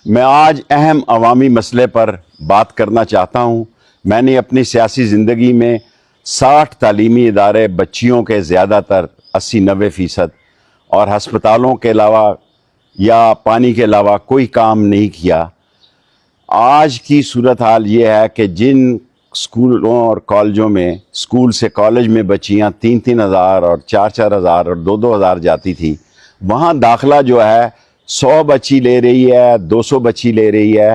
میں آج اہم عوامی مسئلے پر بات کرنا چاہتا ہوں۔ میں نے اپنی سیاسی زندگی میں 60 تعلیمی ادارے بچیوں کے زیادہ تر 80-90% اور ہسپتالوں کے علاوہ یا پانی کے علاوہ کوئی کام نہیں کیا۔ آج کی صورتحال یہ ہے کہ جن اسکولوں اور کالجوں میں اسکول سے کالج میں بچیاں 3-3 ہزار اور 4-4 ہزار اور 2-2 ہزار جاتی تھی، وہاں داخلہ جو ہے 100 بچی لے رہی ہے، 200 بچی لے رہی ہے،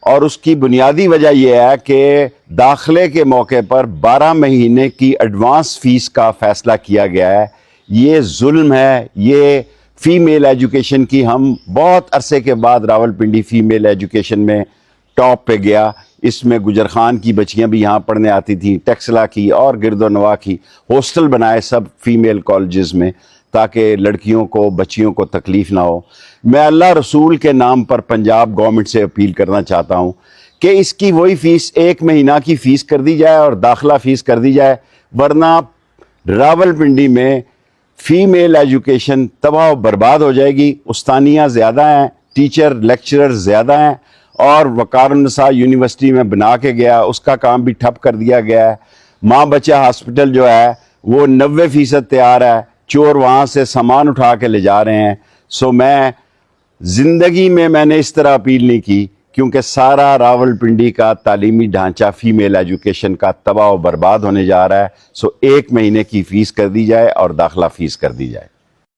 اور اس کی بنیادی وجہ یہ ہے کہ داخلے کے موقع پر 12 مہینے کی ایڈوانس فیس کا فیصلہ کیا گیا ہے۔ یہ ظلم ہے۔ یہ فیمیل ایجوکیشن کی ہم بہت عرصے کے بعد راولپنڈی فیمیل ایجوکیشن میں ٹاپ پہ گیا۔ اس میں گجر خان کی بچیاں بھی یہاں پڑھنے آتی تھیں، ٹیکسلا کی اور گرد و نواح کی، ہاسٹل بنائے سب فیمیل کالجز میں تاکہ لڑکیوں کو بچیوں کو تکلیف نہ ہو۔ میں اللہ رسول کے نام پر پنجاب گورنمنٹ سے اپیل کرنا چاہتا ہوں کہ اس کی وہی فیس 1 مہینہ کی فیس کر دی جائے اور داخلہ فیس کر دی جائے، ورنہ راولپنڈی میں فیمیل ایجوکیشن تباہ و برباد ہو جائے گی۔ استانیہ زیادہ ہیں، ٹیچر لیکچرر زیادہ ہیں، اور وقار النساء یونیورسٹی میں بنا کے گیا، اس کا کام بھی ٹھپ کر دیا گیا ہے۔ ماں بچہ ہاسپٹل جو ہے وہ 90% تیار ہے، چور وہاں سے سامان اٹھا کے لے جا رہے ہیں۔ سو زندگی میں نے اس طرح اپیل نہیں کی، کیونکہ سارا راولپنڈی کا تعلیمی ڈھانچہ فیمیل ایجوکیشن کا تباہ و برباد ہونے جا رہا ہے۔ سو 1 مہینے کی فیس کر دی جائے اور داخلہ فیس کر دی جائے۔